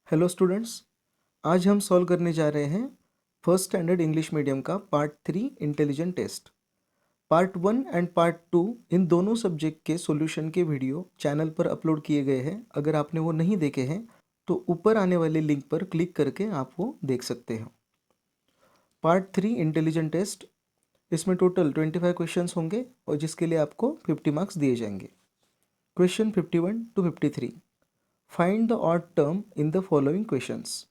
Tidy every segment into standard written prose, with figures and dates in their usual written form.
Hello students, आज हम solve करने जा रहे हैं फर्स्ट स्टैंडर्ड इंग्लिश मीडियम का part 3 intelligent test. Part 1 and part 2 इन दोनों सब्जेक्ट के सॉल्यूशन के वीडियो चैनल पर अपलोड किए गए हैं। अगर आपने वो नहीं देखे हैं तो ऊपर आने वाले लिंक पर क्लिक करके आप वो देख सकते हैं। पार्ट 3 इंटेलिजेंट टेस्ट, इसमें टोटल 25 क्वेश्चंस होंगे और जिसके लिए आपको 50 मार्क्स दिए जाएंगे। Question 51 to 53, find the odd term in the following questions.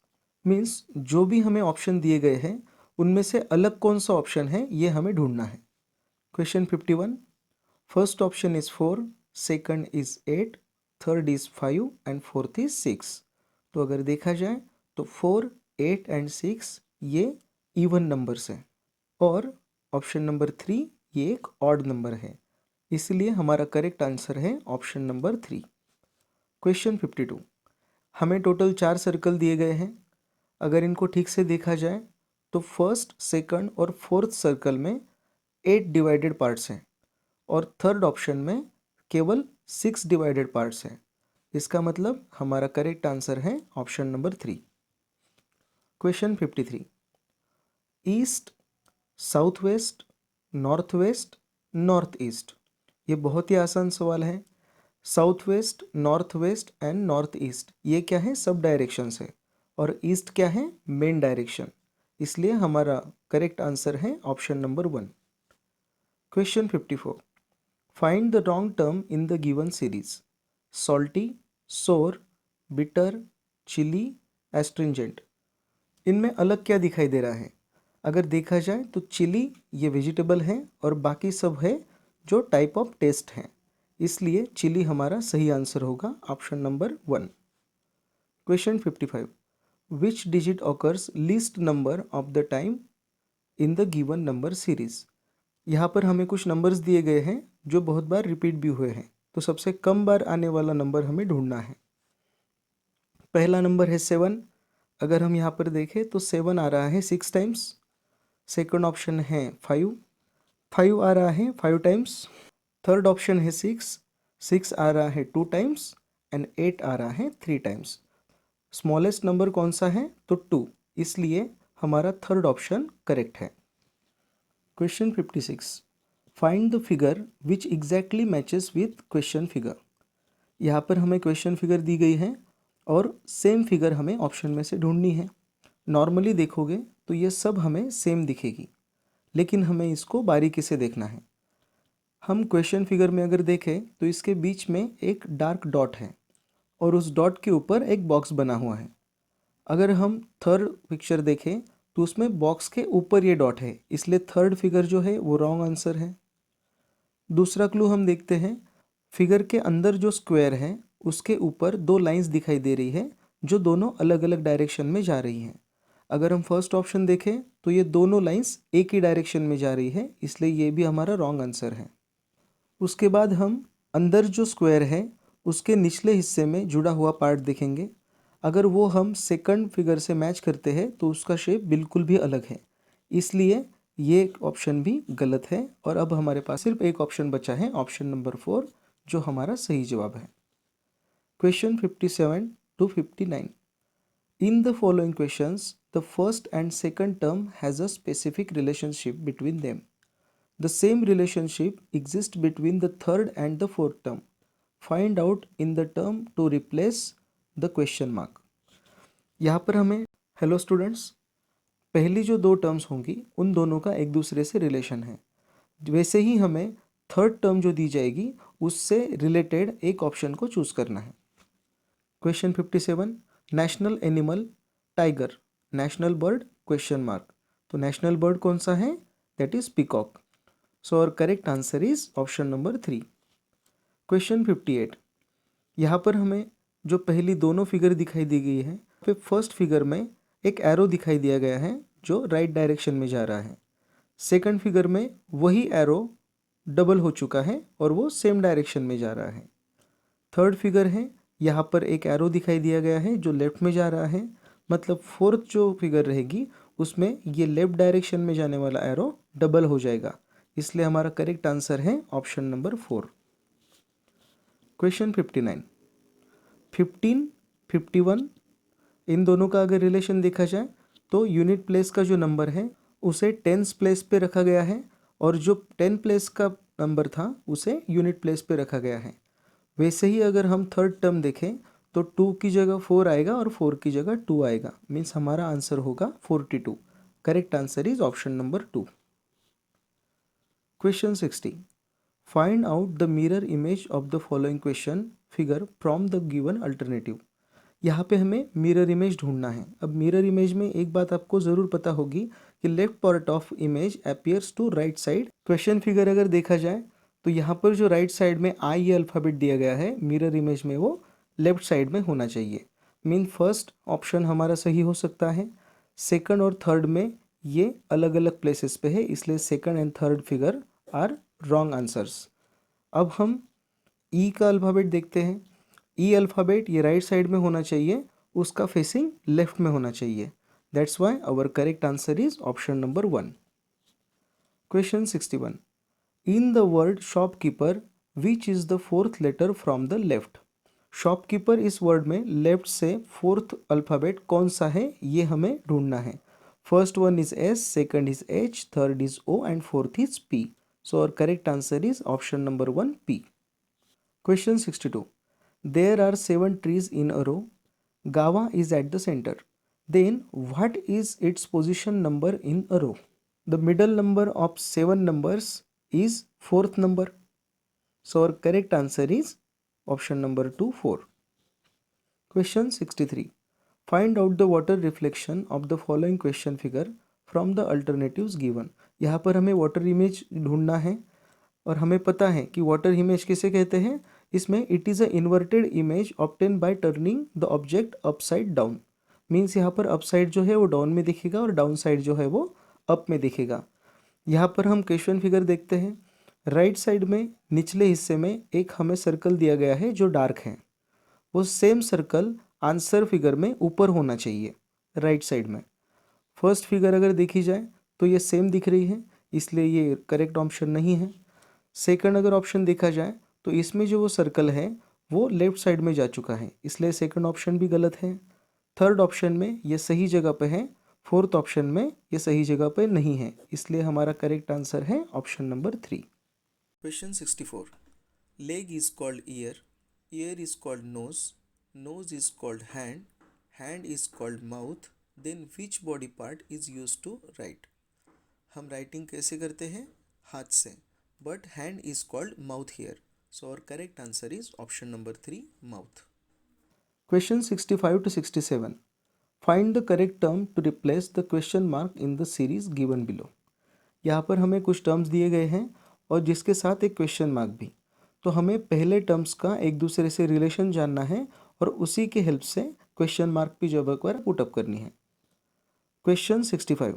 Means जो भी हमें ऑप्शन दिए गए हैं उनमें से अलग कौन सा ऑप्शन है ये हमें ढूंढना है। Question 51, first option is 4, second is 8, third is 5 and fourth is 6। तो अगर देखा जाए तो 4, 8 एंड 6 ये इवन नंबर्स हैं और ऑप्शन नंबर 3 ये एक ऑड नंबर है, इसलिए हमारा करेक्ट आंसर है ऑप्शन नंबर 3। क्वेश्चन 52, हमें टोटल 4 सर्कल दिए गए हैं। अगर इनको ठीक से देखा जाए तो फर्स्ट, सेकंड और फोर्थ सर्कल में 8 डिवाइडेड पार्ट्स हैं और थर्ड ऑप्शन में केवल 6 डिवाइडेड पार्ट्स हैं। इसका मतलब हमारा करेक्ट आंसर है option number 3। Question 53, east, south west, north west, north east. ये बहुत ही आसान सवाल है। South west, north west and north east ये क्या है, सब डायरेक्शंस है और ईस्ट क्या है, मेन डायरेक्शन। इसलिए हमारा करेक्ट आंसर है option number 1। Question 54, find the wrong term in the given series. Salty, सोर, बिटर, चिली, एस्ट्रिंजेंट। इनमें अलग क्या दिखाई दे रहा है? अगर देखा जाए तो चिली ये वेजिटेबल है और बाकी सब है जो टाइप ऑफ टेस्ट हैं, इसलिए चिली हमारा सही आंसर होगा option number 1। Question 55, which digit occurs least number of the time in the given number series. यहाँ पर हमें कुछ नंबर्स दिए गए हैं जो बहुत बार रिपीट भी हुए हैं, तो सबसे कम बार आने वाला नंबर हमें ढूंढना है। पहला नंबर है 7। अगर हम यहाँ पर देखें तो 7 आ रहा है 6 टाइम्स। सेकंड ऑप्शन है 5, 5 आ रहा है 5 टाइम्स। थर्ड ऑप्शन है 6, 6 आ रहा है 2 टाइम्स एंड 8 आ रहा है 3 टाइम्स। स्मॉलेस्ट नंबर कौन सा है, तो 2, इसलिए हमारा थर्ड ऑप्शन करेक्ट है। Question 56, find the figure which exactly matches with question figure. यहाँ पर हमें क्वेश्चन फिगर दी गई है और सेम फिगर हमें ऑप्शन में से ढूंढनी है। नॉर्मली देखोगे तो ये सब हमें सेम दिखेगी, लेकिन हमें इसको बारीकी से देखना है। हम क्वेश्चन फिगर में अगर देखें तो इसके बीच में एक डार्क डॉट है और उस डॉट के ऊपर एक बॉक्स बना हुआ है। अगर हम थर्ड पिक्चर देखें तो उसमें बॉक्स के ऊपर ये डॉट है, इसलिए थर्ड फिगर जो है वो रॉन्ग आंसर है। दूसरा क्लू हम देखते हैं, फिगर के अंदर जो स्क्वायर है उसके ऊपर 2 लाइंस दिखाई दे रही है जो दोनों अलग अलग डायरेक्शन में जा रही हैं। अगर हम फर्स्ट ऑप्शन देखें तो ये दोनों लाइंस एक ही डायरेक्शन में जा रही है, इसलिए ये भी हमारा रॉन्ग आंसर है। उसके बाद हम अंदर जो स्क्वायर है उसके निचले हिस्से में जुड़ा हुआ पार्ट देखेंगे। अगर वो हम सेकंड फिगर से मैच करते हैं तो उसका शेप बिल्कुल भी अलग है, इसलिए ये ऑप्शन भी गलत है और अब हमारे पास सिर्फ एक ऑप्शन बचा है, ऑप्शन नंबर 4, जो हमारा सही जवाब है। Question 57 to 59, in the following questions the first and second term has a specific relationship between them. The same relationship exists between the third and the fourth term. Find out in the term to replace the question mark. यहाँ पर हमें, hello students, पहली जो 2 terms होंगी उन दोनों का एक दूसरे से रिलेशन है। वैसे ही हमें थर्ड टर्म जो दी जाएगी उससे रिलेटेड एक ऑप्शन को चूज करना है। Question 57, national animal tiger, national bird question mark. तो नेशनल बर्ड कौन सा है, दैट इज पीकॉक। सो और correct answer is option number 3। Question 58, यहाँ पर हमें जो पहली दोनों फिगर दिखाई दी गई है, फिर फर्स्ट फिगर में एक एरो दिखाई दिया गया है जो राइट डायरेक्शन में जा रहा है। सेकंड फिगर में वही एरो डबल हो चुका है और वो सेम डायरेक्शन में जा रहा है। थर्ड फिगर है, यहाँ पर एक एरो दिखाई दिया गया है जो लेफ्ट में जा रहा है, मतलब फोर्थ जो फिगर रहेगी उसमें ये लेफ्ट डायरेक्शन में जाने वाला एरो डबल हो जाएगा, इसलिए हमारा करेक्ट आंसर है ऑप्शन नंबर 4। क्वेश्चन 59, 15, 51, इन दोनों का अगर रिलेशन देखा जाए तो यूनिट प्लेस का जो नंबर है उसे टेंस प्लेस पे रखा गया है और जो 10 प्लेस का नंबर था उसे यूनिट प्लेस पे रखा गया है। वैसे ही अगर हम थर्ड टर्म देखें तो 2 की जगह 4 आएगा और 4 की जगह 2 आएगा, मीन्स हमारा आंसर होगा 42। Correct answer is option number 2। Question 60, find out the mirror image of the following question figure from the given alternative. यहाँ पे हमें मिरर इमेज ढूंढना है। अब मिरर इमेज में एक बात आपको ज़रूर पता होगी कि left part of image appears to right side. Question figure अगर देखा जाए तो यहाँ पर जो राइट साइड में आई अल्फ़ाबेट दिया गया है मिरर इमेज में वो लेफ्ट साइड में होना चाहिए। मीन फर्स्ट ऑप्शन हमारा सही हो सकता है। सेकंड और थर्ड में ये अलग अलग प्लेसेस पे है, इसलिए second and third figure are wrong answers. अब हम ई का अल्फ़ाबेट देखते हैं। ई अल्फ़ाबेट ये राइट साइड में होना चाहिए, उसका फेसिंग लेफ्ट में होना चाहिए। That's why our correct answer is option number 1। Question 61, in the word shopkeeper which is the fourth letter from the left. Shopkeeper इस वर्ड में लेफ्ट से फोर्थ अल्फ़ाबेट कौन सा है ये हमें ढूंढना है। First one is S, second is H, third is O and fourth is P. So our correct answer is option number 1 P. Question 62, there are 7 trees in a row. Gava is at the center. Then what is its position number in a row? The middle number of 7 numbers is fourth number. So our correct answer is option number 2 4. Question 63, find out the water reflection of the following question figure from the alternatives given. यहाँ पर हमें water image ढूंढना है और हमें पता है कि वाटर इमेज किसे कहते हैं। इसमें it is a inverted image obtain bye turning the object upside down. Means यहाँ पर अपसाइड जो है वो डाउन में दिखेगा और डाउन साइड जो है वो अप में दिखेगा। यहाँ पर हम क्वेश्चन फिगर देखते हैं। राइट साइड में निचले हिस्से में एक हमें सर्कल दिया गया है जो डार्क है, वो सेम सर्कल आंसर फिगर में ऊपर होना चाहिए राइट साइड में। फर्स्ट फिगर अगर देखी जाए तो ये सेम दिख रही है, इसलिए ये करेक्ट ऑप्शन नहीं है। सेकंड अगर ऑप्शन देखा जाए तो इसमें जो वो सर्कल है वो लेफ्ट साइड में जा चुका है, इसलिए सेकंड ऑप्शन भी गलत है। थर्ड ऑप्शन में ये सही जगह पे है, फोर्थ ऑप्शन में ये सही जगह पे नहीं है, इसलिए हमारा करेक्ट आंसर है option number 3। Question 64, leg is called ear, ear is called nose, nose is called hand, hand is called mouth, then which body part is use to write. हम राइटिंग कैसे करते हैं, हाथ से, but hand is called mouth here. So our correct answer is option number 3 mouth. Question 65 to 67, find the correct term to replace the question mark in the series given below. यहाँ पर हमें कुछ terms दिए गए हैं और जिसके साथ एक क्वेश्चन मार्क भी। तो हमें पहले टर्म्स का एक दूसरे से रिलेशन जानना है और उसी के हेल्प से क्वेश्चन मार्क की जगह पर पुटअप करनी है। Question 65,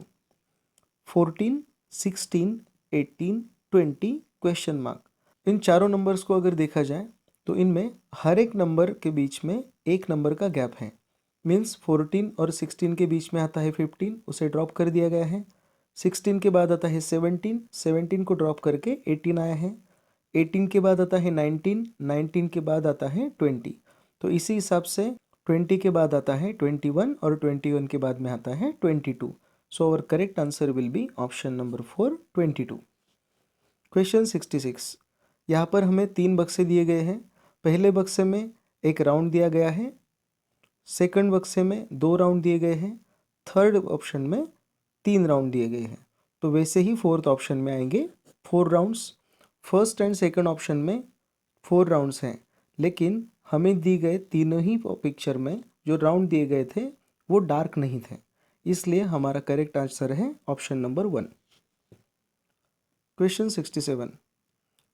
14, 16, 18, 20 question mark. इन चारों नंबर्स को अगर देखा जाए तो इनमें हर एक नंबर के बीच में एक नंबर का गैप है। मीन्स 14 और 16 के बीच में आता है 15, उसे ड्रॉप कर दिया गया है। 16 के बाद आता है 17, 17 को ड्रॉप करके 18 आया है। 18 के बाद आता है 19, 19 के बाद आता है 20। तो इसी हिसाब से 20 के बाद आता है 21 और 21 के बाद में आता है 22। So our correct answer will be option number 4 22। Question 66, यहाँ पर हमें 3 बक्से दिए गए हैं। पहले बक्से में एक राउंड दिया गया है, सेकंड बक्से में 2 राउंड दिए गए हैं, थर्ड ऑप्शन में 3 राउंड दिए गए हैं। तो वैसे ही फोर्थ ऑप्शन में आएंगे 4 rounds. First and second option में 4 राउंड्स हैं, लेकिन हमें दी गए तीनों ही पिक्चर में जो राउंड दिए गए थे वो डार्क नहीं थे, इसलिए हमारा करेक्ट आंसर है ऑप्शन नंबर 1। क्वेश्चन 67,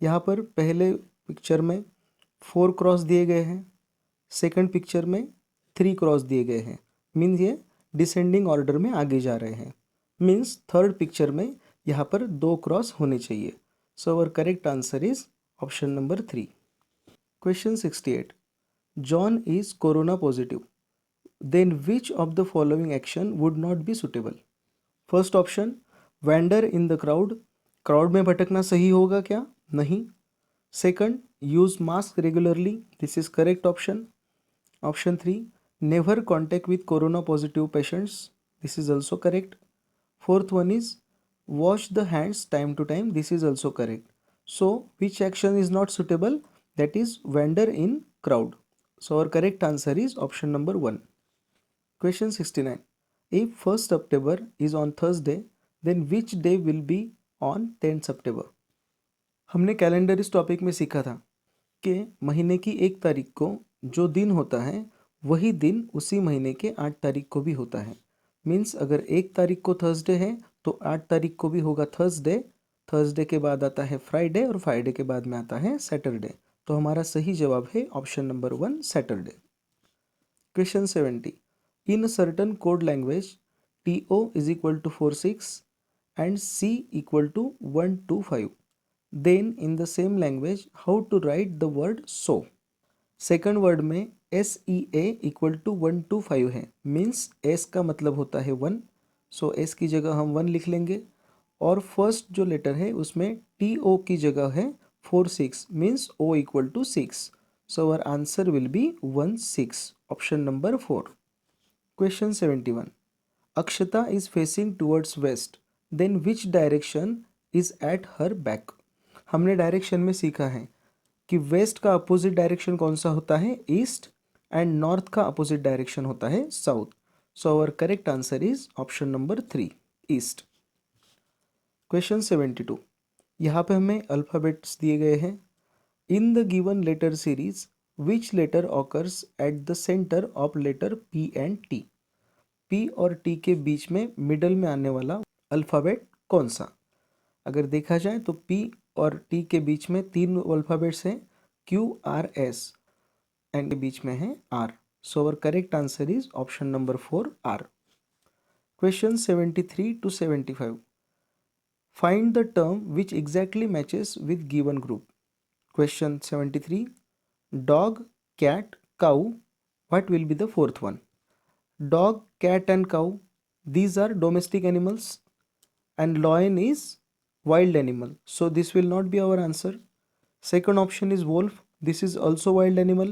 यहाँ पर पहले पिक्चर में 4 क्रॉस दिए गए हैं, सेकंड पिक्चर में 3 क्रॉस दिए गए हैं। मीन्स ये डिसेंडिंग ऑर्डर में आगे जा रहे हैं। मीन्स थर्ड पिक्चर में यहाँ पर 2 क्रॉस होने चाहिए। So our correct answer is option number 3। Question 68, John is corona positive, then which of the following action would not be suitable. First option, wander in the crowd, crowd में भटकना सही होगा क्या, नहीं। Second, use mask regularly, this is correct option. Option 3, never contact with corona positive patients, this is also correct. Fourth one is wash the hands time to time, this is also correct. So which action is not suitable? That is wander in crowd. So our correct answer is option number 1. Question 69. If 1st October is on Thursday, then which day will be on 10th September? हमने calendar इस topic में सीखा था कि महीने की 1 तारीख को जो दिन होता है वही दिन उसी महीने के 8 तारीख को भी होता है। मीन्स अगर 1 तारीख को थर्सडे है तो 8 तारीख को भी होगा थर्सडे, थर्सडे के बाद आता है फ्राइडे और फ्राइडे के बाद में आता है सैटरडे। तो हमारा सही जवाब है option number 1 Saturday. Question 70. In a certain code language, TO is equal to 46 and C equal to 125. Then in the same language, how to write the word so? Second word में SEA equal to 125 है। Means S का मतलब होता है 1, सो S की जगह हम 1 लिख लेंगे। और फर्स्ट जो लेटर है उसमें TO की जगह है 46, means O equal to 6, so our answer will be 16, option number 4। Question 71. Akshata is facing towards west, then which direction is at her back? हमने डायरेक्शन में सीखा है कि वेस्ट का अपोजिट डायरेक्शन कौन सा होता है? ईस्ट, एंड नॉर्थ का अपोजिट डायरेक्शन होता है south. So our correct answer is option number 3, east. Question 72. यहाँ पे हमें अल्फ़ाबेट्स दिए गए हैं। In the given letter series which letter occurs at the centre of letter P and T? P और T के बीच में मिडल में आने वाला अल्फ़ाबेट कौन सा? अगर देखा जाए तो P और T के बीच में 3 अल्फ़ाबेट्स हैं, Q R S, एंड के बीच में है R। So our correct answer is option number 4, R। Question 73 to 75. Find the term which exactly matches with given group. Question 73. Dog, cat, cow, what will be the fourth one? Dog, cat and cow, these are domestic animals, and lion is wild animal, so this will not be our answer. Second option is wolf, this is also wild animal.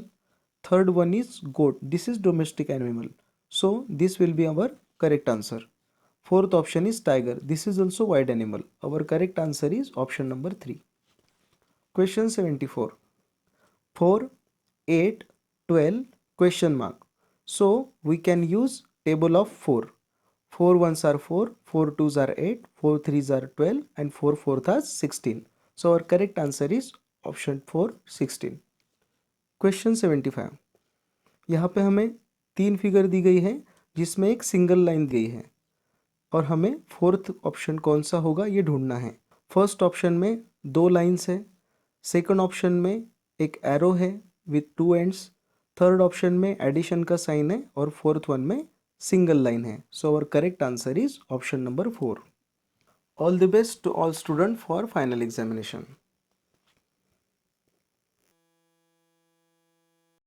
Third one is goat, this is domestic animal, so this will be our correct answer. Fourth option is tiger, this is also wild animal. Our correct answer is option number 3. Question 74. 4, 8, 12, question mark. So we can use table of 4. 4 ones are 4, 4 twos are 8, 4 threes are 12, and 4 fourth are 16. So our correct answer is option 4, 16. Question 75. यहाँ पे हमें 3 figure दी गई है जिसमें एक single line दी गई है और हमें फोर्थ ऑप्शन कौन सा होगा ये ढूंढना है। फर्स्ट ऑप्शन में 2 लाइन्स है, सेकंड ऑप्शन में एक एरो है विथ 2 एंड्स, थर्ड ऑप्शन में एडिशन का साइन है और फोर्थ वन में सिंगल लाइन है। So our correct answer is option number 4. All the best to all student for final examination.